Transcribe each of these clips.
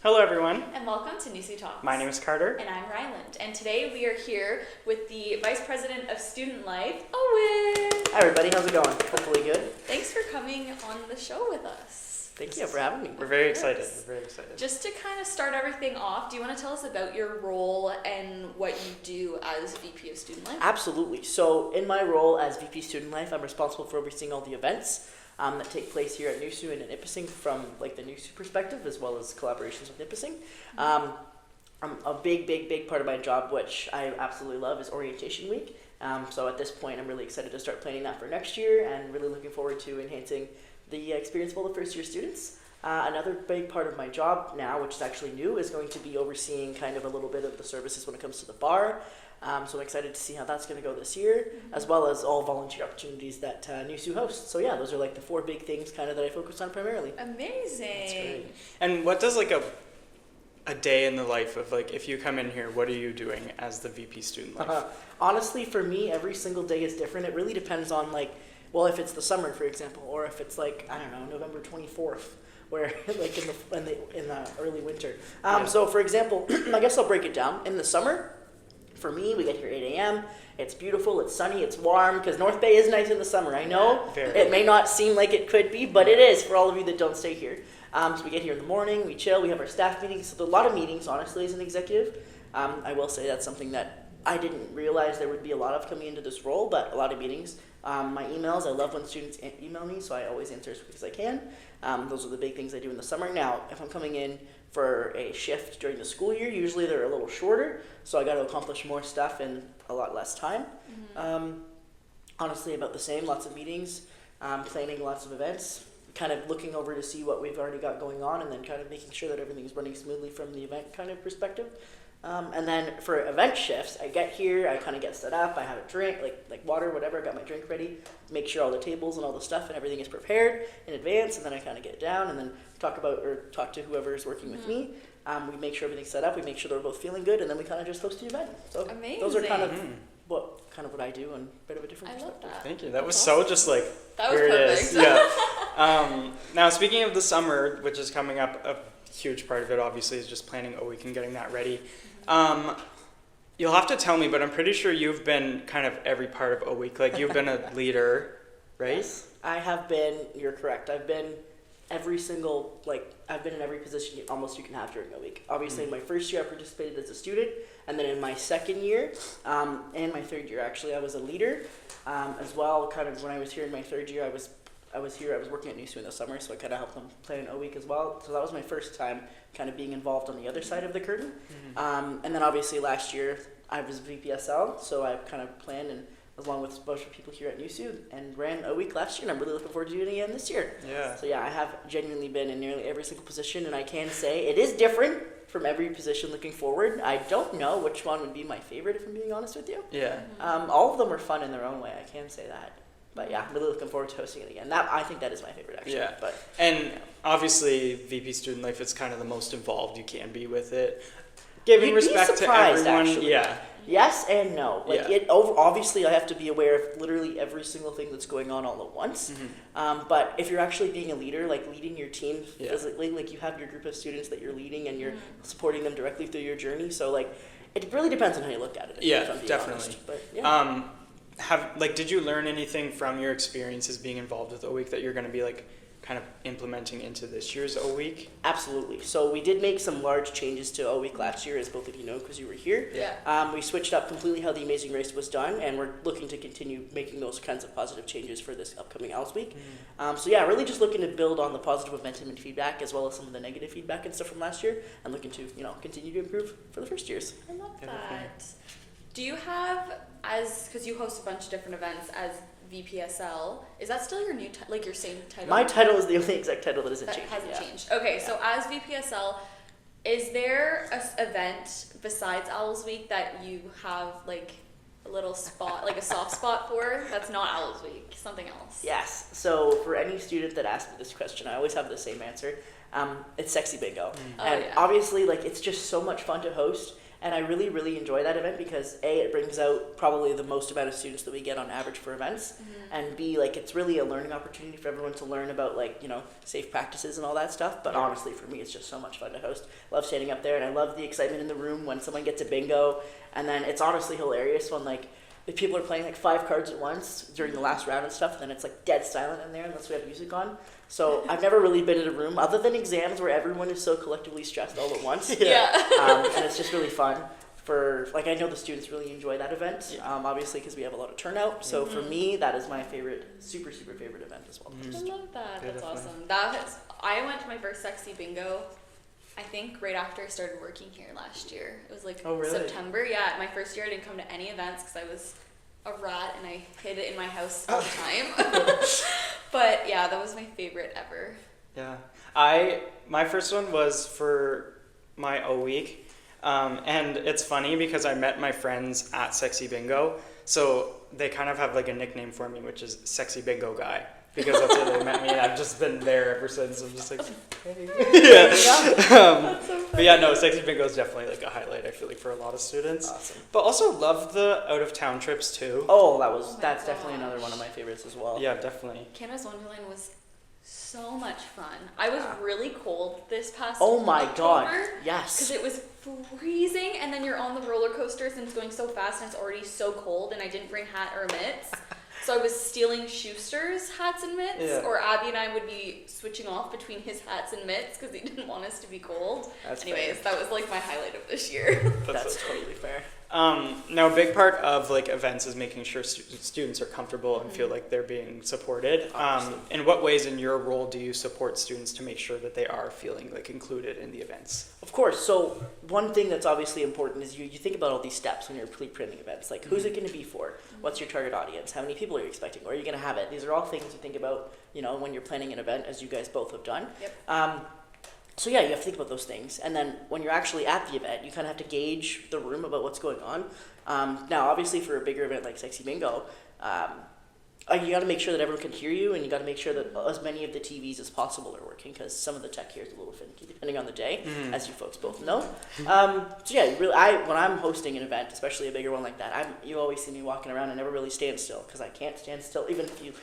Hello everyone, And welcome to NUSU Talks. my name is Carter. And I'm Ryland. And today we are here with the Vice President of Student Life, Owen. Hi everybody, how's it going? Hopefully good. Thanks for coming on the show with us. Thank you for having me. We're very Of excited. course. We're very excited. Just to kind of start everything off, do you want to tell us about your role and what you do as VP of Student Life? Absolutely. So in my role as VP Student Life, I'm responsible for overseeing all the events that take place here at NUSU and in Nipissing from like the NUSU perspective, as well as collaborations with Nipissing. A big part of my job, which I absolutely love, is orientation week. So at this point, I'm really excited to start planning that for next year and really looking forward to enhancing the experience of all the first year students. Another big part of my job now, which is actually new, is going to be overseeing kind of a little bit of the services when it comes to the bar. So I'm excited to see how that's going to go this year, as well as all volunteer opportunities that NUSU hosts. So yeah, those are like the four big things kind of that I focus on primarily. Amazing. That's great. And what does like a day in the life of like, if you come in here, what are you doing as the VP Student Life? Honestly, for me, every single day is different. It really depends on like, well, if it's the summer, for example, or if it's like, I don't know, November 24th, where like in the early winter. So for example, I guess I'll break it down. In the summer, for me, we get here 8 a.m. It's beautiful, it's sunny, it's warm, because North Bay is nice in the summer. I know it may not seem like it could be, but it is for all of you that don't stay here. So we get here in the morning, we chill, we have our staff meetings. So a lot of meetings, honestly, as an executive. I will say that's something that I didn't realize there would be a lot of coming into this role, but a lot of meetings. My emails, I love when students email me, so I always answer as quick as I can. Those are the big things I do in the summer. Now, if I'm coming in for a shift during the school year, usually they're a little shorter, so I got to accomplish more stuff in a lot less time. Honestly, about the same, lots of meetings, planning lots of events, kind of looking over to see what we've already got going on, and then kind of making sure that everything's running smoothly from the event kind of perspective. And then for event shifts, I get here, I kind of get set up, I have a drink, like water, whatever, I got my drink ready, make sure all the tables and all the stuff and everything is prepared in advance, and then I kind of get down and then talk to whoever is working with me. We make sure everything's set up, we make sure they're both feeling good, and then we kind of just host the event. So Amazing. those are kind of what I do and a bit of a different I love perspective. that. Thank you. That was so just like That was where perfect. it is. Yeah. Now speaking of the summer, which is coming up, a huge part of it obviously is just planning a week and getting that ready. You'll have to tell me, but I'm pretty sure you've been kind of every part of a week. Like you've been a leader, right? Yes, I have been, you're correct. I've been I've been in every position almost you can have during a week. Obviously in my first year I participated as a student, and then in my second year, and my third year actually, I was a leader as well. Kind of when I was here in my third year, I was working at NUSU in the summer, so I kind of helped them plan a week as well. So that was my first time kind of being involved on the other side of the curtain. And then obviously last year I was VPSL, so I kind of planned and along with a bunch of people here at NUSU and ran a week last year, and I'm really looking forward to doing it again this year. Yeah. So yeah, I have genuinely been in nearly every single position, and I can say it is different from every position looking forward. I don't know which one would be my favorite, if I'm being honest with you. Yeah. All of them are fun in their own way, I can say that. But yeah, I'm really looking forward to hosting it again. I think that is my favorite, actually. Yeah. But And obviously VP Student Life is kind of the most involved you can be with it. Giving You'd be respect to surprised, everyone. actually. Yeah. yes and no. Like Yeah. obviously, I have to be aware of literally every single thing that's going on all at once. But if you're actually being a leader, like leading your team physically, like you have your group of students that you're leading and you're supporting them directly through your journey. So like, it really depends on how you look at it. Yeah, if I'm being definitely. honest. But yeah. Did you learn anything from your experiences being involved with O Week that you're going to be like kind of implementing into this year's O Week? Absolutely. So we did make some large changes to O Week last year, as both of you know, because you were here. Yeah. We switched up completely how the Amazing Race was done, and we're looking to continue making those kinds of positive changes for this upcoming Owls Week. So yeah, really just looking to build on the positive momentum and feedback, as well as some of the negative feedback and stuff from last year, and looking to continue to improve for the first years. I love that. Do you have, because you host a bunch of different events as VPSL, is that still your new, your same title? My title is the only exact title that hasn't That changed. hasn't yeah. changed. Okay, so as VPSL, is there a event besides Owls Week that you have like a little spot, like a soft spot for, that's not Owls Week, something else? Yes. So for any student that asks me this question, I always have the same answer. It's Sexy Bingo. And yeah. obviously, like, it's just so much fun to host. And I really, really enjoy that event because A, it brings out probably the most amount of students that we get on average for events. And B, like it's really a learning opportunity for everyone to learn about like, you know, safe practices and all that stuff. But honestly, for me, it's just so much fun to host. Love standing up there, and I love the excitement in the room when someone gets a bingo. And then it's honestly hilarious when like, if people are playing like 5 cards at once during the last round and stuff, then it's like dead silent in there unless we have music on. So I've never really been in a room other than exams where everyone is so collectively stressed all at once. Yeah. And it's just really fun for, like, I know the students really enjoy that event, obviously because we have a lot of turnout. So for me, that is my favorite, super, super favorite event as well. I love that. Yeah, That's definitely. awesome. I went to my first Sexy Bingo, I think right after I started working here last year. It was like Oh, really? September. Yeah, my first year I didn't come to any events because I was a rat and I hid it in my house all the time. But yeah, that was my favorite ever. Yeah. My first one was for my O week. And it's funny because I met my friends at Sexy Bingo. So they kind of have like a nickname for me, which is Sexy Bingo Guy. Because that's where they met me. I've just been there ever since. I'm just like, hey. Yeah. That's so funny. But yeah, no, Sexy Bingo is definitely like a highlight, I feel like, for a lot of students. Awesome. But also love the out-of-town trips too. Oh, Oh my that's definitely gosh. another one of my favorites as well. Yeah, definitely. Canada's Wonderland was so much fun. I was really cold this past Oh my god, because yes. it was freezing, and then you're on the roller coasters and it's going so fast and it's already so cold, and I didn't bring hat or mitts. So I was stealing Schuster's hats and mitts, Yeah. or Abby and I would be switching off between his hats and mitts because he didn't want us to be cold. That's Anyways, fair. that was like my highlight of this year. That's so totally fair. Now, a big part of like events is making sure students are comfortable and feel like they're being supported. In what ways in your role do you support students to make sure that they are feeling like included in the events? Of course. So one thing that's obviously important is you think about all these steps when you're pre-planning events. Like, who's it going to be for? What's your target audience? How many people are you expecting? Where are you going to have it? These are all things you think about, you know, when you're planning an event, as you guys both have done. Yep. So yeah, you have to think about those things. And then when you're actually at the event, you kind of have to gauge the room about what's going on. Now, obviously, for a bigger event like Sexy Bingo, you got to make sure that everyone can hear you, and you got to make sure that as many of the TVs as possible are working, because some of the tech here is a little finicky depending on the day, as you folks both know. So yeah, really, when I'm hosting an event, especially a bigger one like that, you always see me walking around and never really stand still, because I can't stand still. Even if you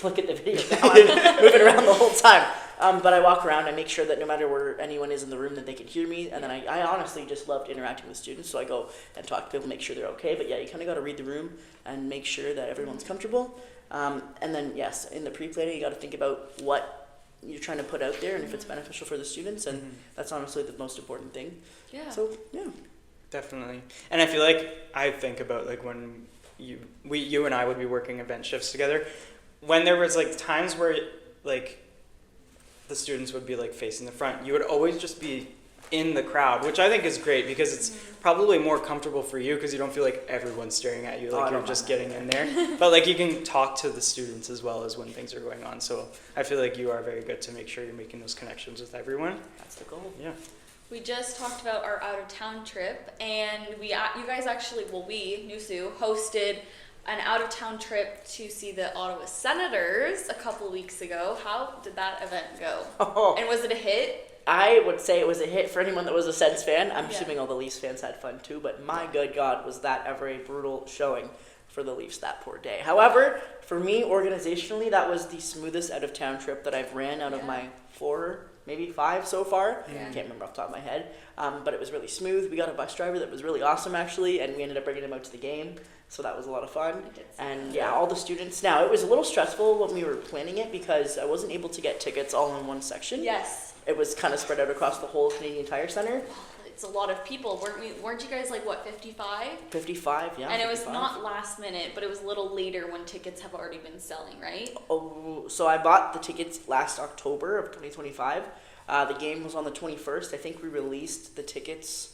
look at the video now, I'm moving around the whole time. But I walk around, I make sure that no matter where anyone is in the room, that they can hear me, and then I honestly just loved interacting with students, so I go and talk to people, make sure they're okay. But yeah, you kind of got to read the room and make sure that everyone's comfortable. And then, yes, in the pre-planning, you got to think about what you're trying to put out there and if it's beneficial for the students, and that's honestly the most important thing. Yeah. So, yeah. Definitely. And I feel like I think about like when you and I would be working event shifts together, when there was like times where like the students would be like facing the front, you would always just be in the crowd, which I think is great because it's probably more comfortable for you because you don't feel like everyone's staring at you, like you're just getting in there. But like you can talk to the students as well as when things are going on. So I feel like you are very good to make sure you're making those connections with everyone. That's the goal. Yeah. We just talked about our out-of-town trip, and you guys actually, we, NUSU, hosted an out-of-town trip to see the Ottawa Senators a couple weeks ago. How did that event go? Oh. And was it a hit? I would say it was a hit for anyone that was a Sens fan. I'm Yeah. assuming all the Leafs fans had fun too, but my good God, was that ever a brutal showing for the Leafs that poor day. However, for me, organizationally, that was the smoothest out-of-town trip that I've ran out of my 4, maybe 5 so far. Yeah. I can't remember off the top of my head, but it was really smooth. We got a bus driver that was really awesome, actually, and we ended up bringing him out to the game, so that was a lot of fun. I did see And that. yeah, all the students. Now, it was a little stressful when we were planning it because I wasn't able to get tickets all in one section. Yes. It was kind of spread out across the whole Canadian Tire Center. It's a lot of people. Weren't you guys like, what, 55? 55, yeah. And it was 55. not last minute, but it was a little later when tickets have already been selling, right? Oh, so I bought the tickets last October of 2025. The game was on the 21st. I think we released the tickets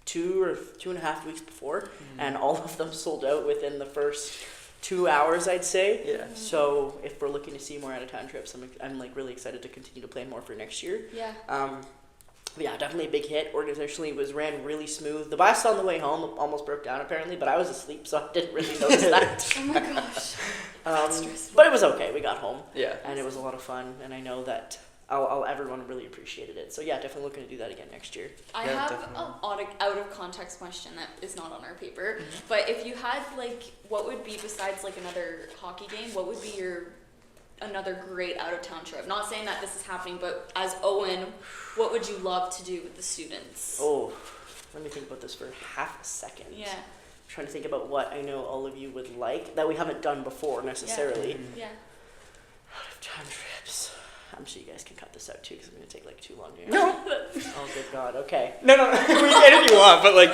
2 or 2.5 weeks before, and all of them sold out within the first 2 hours, I'd say. Yeah. So if we're looking to see more out-of-town trips, I'm like really excited to continue to plan more for next year. Yeah. But yeah, definitely a big hit. Organizationally, it was ran really smooth. The bus on the way home almost broke down apparently, but I was asleep, so I didn't really notice that. Oh my gosh. That's stressful. But it was okay. We got home, Yeah. and it was a lot of fun. And I know that everyone really appreciated it. So yeah, definitely looking to do that again next year. I Yeah, have definitely. an out of context question that is not on our paper, but if you had like, what would be besides like another hockey game? What would be another great out of town trip? Not saying that this is happening, but as Owen, what would you love to do with the students? Oh, let me think about this for half a second. Yeah. I'm trying to think about what I know all of you would like that we haven't done before necessarily. Yeah. Out of town trips. I'm sure you guys can cut this out too because I'm going to take like too long here. No. Oh, good God. Okay. No, we can if you want, but like.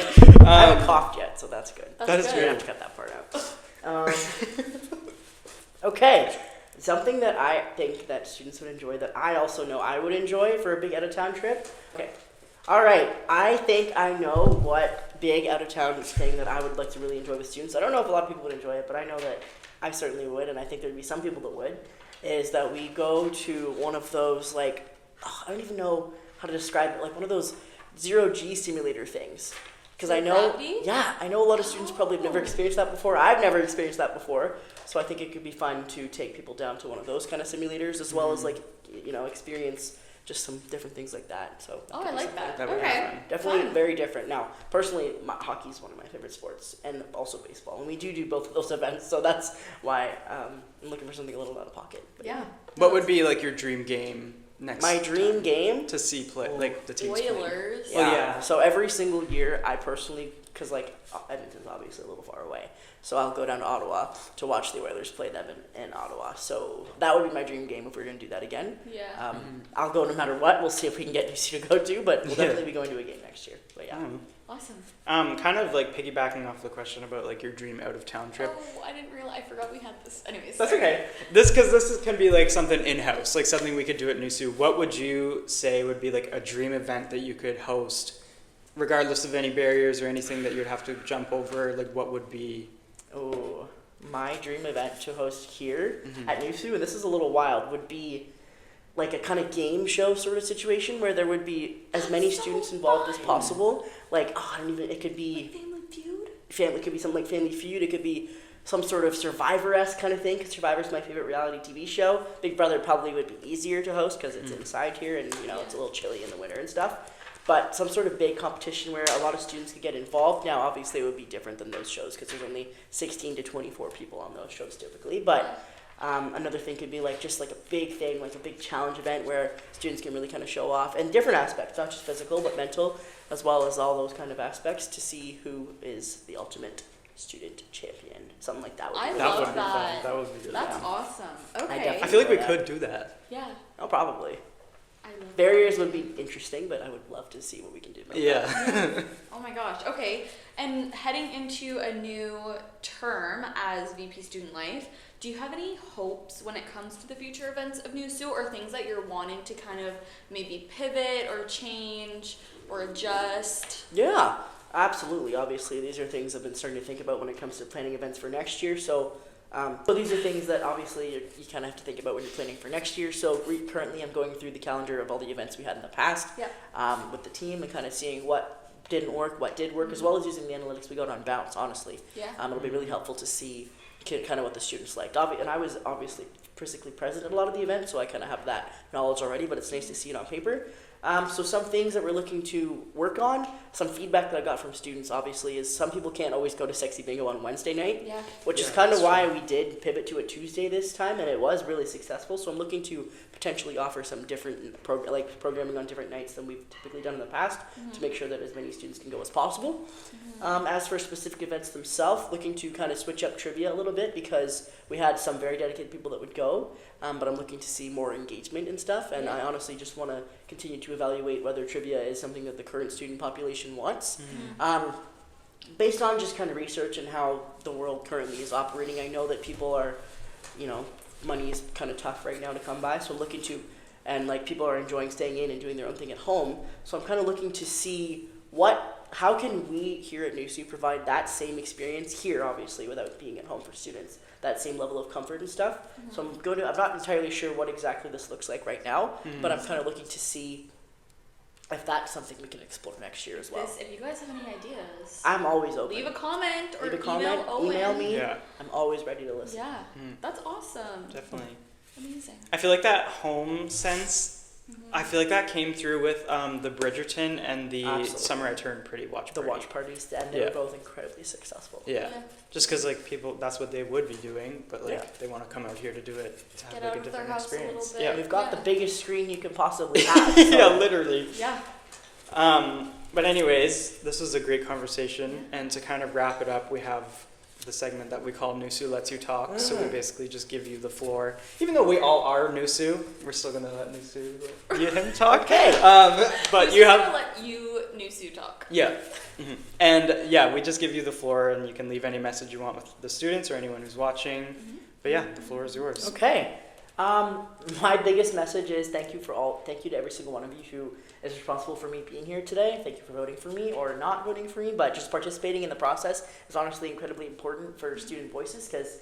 I haven't coughed yet, so that's good. That's That is good. We're going to have to cut that part out. Okay. Something that I think that students would enjoy that I also know I would enjoy for a big out-of-town trip. Okay. All right. I think I know what big out-of-town thing that I would like to really enjoy with students. I don't know if a lot of people would enjoy it, but I know that I certainly would, and I think there'd be some people that would, is that we go to one of those, like, I don't even know how to describe it, like one of those zero-G simulator things. Because I know, Gravity? yeah, I know a lot of students probably have never experienced that before. I've never experienced that before. So I think it could be fun to take people down to one of those kind of simulators as well as like, experience just some different things like that. So that Oh, could I be like something. that. That would be Okay. fun. Definitely Fun. very different. Now, personally, hockey is one of my favorite sports, and also baseball. And we do both of those events, so that's why I'm looking for something a little out of pocket. But Yeah. What would be like your dream game next? my dream game? to see play, like the teams play? Oilers. Well, yeah. So every single year, I personally, because like Edmonton's obviously a little far away, so I'll go down to Ottawa to watch the Oilers play them in Ottawa. So that would be my dream game if we're going to do that again. Yeah. I'll go no matter what. We'll see if we can get NUSU to go to, but we'll definitely be going to a game next year. But yeah. Awesome. Kind of like piggybacking off the question about like your dream out of town trip. Oh, I didn't realize. I forgot we had this. Anyways. That's sorry. okay. This can be like something in house, like something we could do at NUSU. What would you say would be like a dream event that you could host, regardless of any barriers or anything that you'd have to jump over? Like, what would be? Oh, my dream event to host here at NUSU, and this is a little wild, would be like a kind of game show sort of situation where there would be as many so students involved as fun. possible. Like, it could be Family Feud. it could be something like Family Feud. It could be some sort of Survivor-esque kind of thing, because Survivor's my favorite reality TV show. Big Brother probably would be easier to host because it's inside here and, it's a little chilly in the winter and stuff. But some sort of big competition where a lot of students could get involved. Now, obviously, it would be different than those shows because there's only 16 to 24 people on those shows typically. But another thing could be like just like a big thing, like a big challenge event where students can really kind of show off and different aspects, not just physical but mental, as well as all those kind of aspects to see who is the ultimate student champion. Something like that would be I really love would be that. fun. That would be good. That's Yeah. awesome. Okay. definitely- I feel like we Yeah. could do that. Yeah. Oh, probably. I love Barriers would be interesting, but I would love to see what we can do about that. Yeah. Oh my gosh. Okay. And heading into a new term as VP Student Life, do you have any hopes when it comes to the future events of NUSU or things that you're wanting to kind of maybe pivot or change or adjust? Yeah, absolutely. Obviously, these are things I've been starting to think about when it comes to planning events for next year. So these are things that obviously you kind of have to think about when you're planning for next year. So currently I'm going through the calendar of all the events we had in the past with the team and kind of seeing what didn't work, what did work, as well as using the analytics we got on Bounce, honestly. Yeah. It'll be really helpful to see kind of what the students liked. And I was obviously physically present at a lot of the events, so I kind of have that knowledge already, but it's nice to see it on paper. So some things that we're looking to work on, some feedback that I got from students obviously is some people can't always go to Sexy Bingo on Wednesday night, Yeah. which is Yeah, kind of that's why we did pivot to a Tuesday this time, and it was really successful. So I'm looking to potentially offer some different programming on different nights than we've typically done in the past to make sure that as many students can go as possible. As for specific events themselves, looking to kind of switch up trivia a little bit because we had some very dedicated people that would go, but I'm looking to see more engagement and stuff, and I honestly just want to continue to evaluate whether trivia is something that the current student population wants. Based on just kind of research and how the world currently is operating, I know that people are, money is kind of tough right now to come by, so I'm looking to, and like people are enjoying staying in and doing their own thing at home, so I'm kind of looking to see how can we here at NUSU provide that same experience here, obviously, without being at home for students, that same level of comfort and stuff. So I'm not entirely sure what exactly this looks like right now, but I'm kind of looking to see if that's something we can explore next year as well. If you guys have any ideas, I'm always open. leave a comment or Leave a comment, email Owen. email me. Yeah. I'm always ready to listen. Yeah. That's awesome. Definitely. Amazing. I feel like that home sense I feel like that came through with the Bridgerton and the Absolutely. Summer I Turned Pretty watch The party. watch parties, and they Yeah. were both incredibly successful. Yeah. Just because like people, that's what they would be doing, but like Yeah. they want to come out here to do it to have Get like out a of their different house a little experience. bit. Yeah. We've got the Yeah. biggest screen you can possibly have. So. Yeah, literally. Yeah. But anyways, this was a great conversation, and to kind of wrap it up, we have the segment that we call NUSU Lets You Talk. So we basically just give you the floor. Even though we all are NUSU, we're still gonna let NUSU him talk. Okay. But Who's you gonna have let you NUSU talk. yeah. And yeah, we just give you the floor, and you can leave any message you want with the students or anyone who's watching. But yeah, the floor is yours. Okay. My biggest message is thank you to every single one of you who is responsible for me being here today. Thank you for voting for me or not voting for me, but just participating in the process is honestly incredibly important for student voices because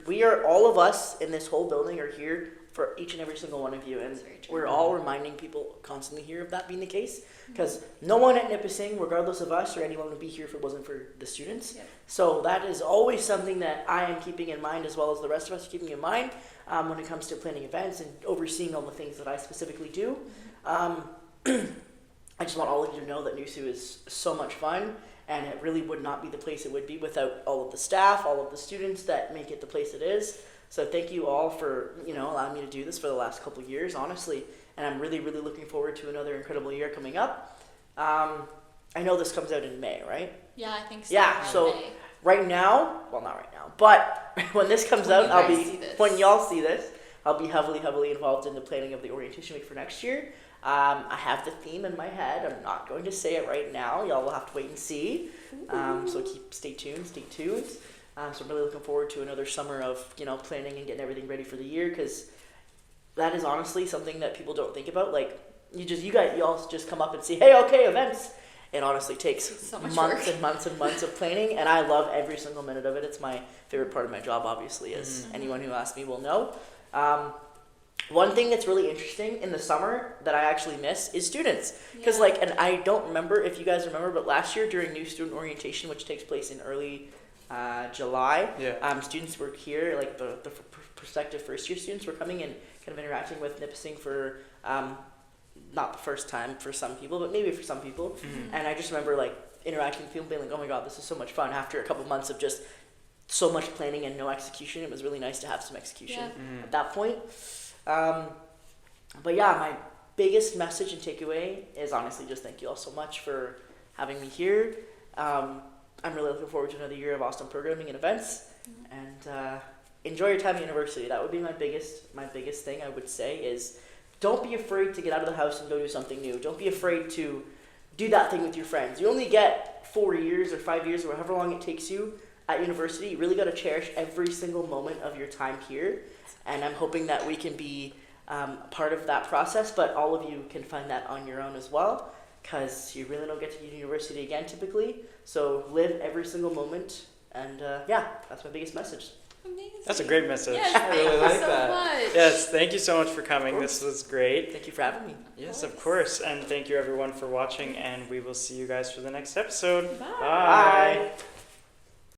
we are all of us in this whole building are here for each and every single one of you, and That's very true. we're all reminding people constantly here of that being the case because no one at Nipissing, regardless of us or anyone, would be here if it wasn't for the students. Yep. So that is always something that I am keeping in mind, as well as the rest of us are keeping in mind when it comes to planning events and overseeing all the things that I specifically do. I just want all of you to know that NUSU is so much fun, and it really would not be the place it would be without all of the staff, all of the students that make it the place it is. So thank you all for allowing me to do this for the last couple of years, honestly. And I'm really, really looking forward to another incredible year coming up. I know this comes out in May, right? Yeah, I think so. Yeah, around so- May. Right now, well, not right now, but when this comes When out, you I'll guys be see this. when y'all see this, I'll be heavily involved in the planning of the orientation week for next year. I have the theme in my head. I'm not going to say it right now. Y'all will have to wait and see. So stay tuned. So I'm really looking forward to another summer of planning and getting everything ready for the year, because that is honestly something that people don't think about. Like y'all just come up and say, hey, okay, events. It honestly takes So much months work. and months and months of planning, and I love every single minute of it. It's my favorite part of my job, obviously, as anyone who asks me will know. One thing that's really interesting in the summer that I actually miss is students. Because, Yeah. and I don't remember if you guys remember, but last year during New Student Orientation, which takes place in early July, students were here, like the prospective first-year students were coming and kind of interacting with Nipissing for not the first time for some people, but maybe for some people. And I just remember interacting with people being like, oh my god, this is so much fun. After a couple months of just so much planning and no execution, it was really nice to have some execution at that point. But yeah, my biggest message and takeaway is honestly just thank you all so much for having me here. I'm really looking forward to another year of awesome programming and events, and enjoy your time at university. That would be my biggest thing I would say is don't be afraid to get out of the house and go do something new. Don't be afraid to do that thing with your friends. You only get 4 years or 5 years or however long it takes you at university. You really got to cherish every single moment of your time here, and I'm hoping that we can be part of that process, but all of you can find that on your own as well, because you really don't get to university again typically. So live every single moment, and that's my biggest message. Amazing. That's a great message. Yes, I really thank you like so that. much. Yes, thank you so much for coming. This was great. Thank you for having me. Yes, of course. And thank you everyone for watching, and we will see you guys for the next episode. Bye. Bye. Bye.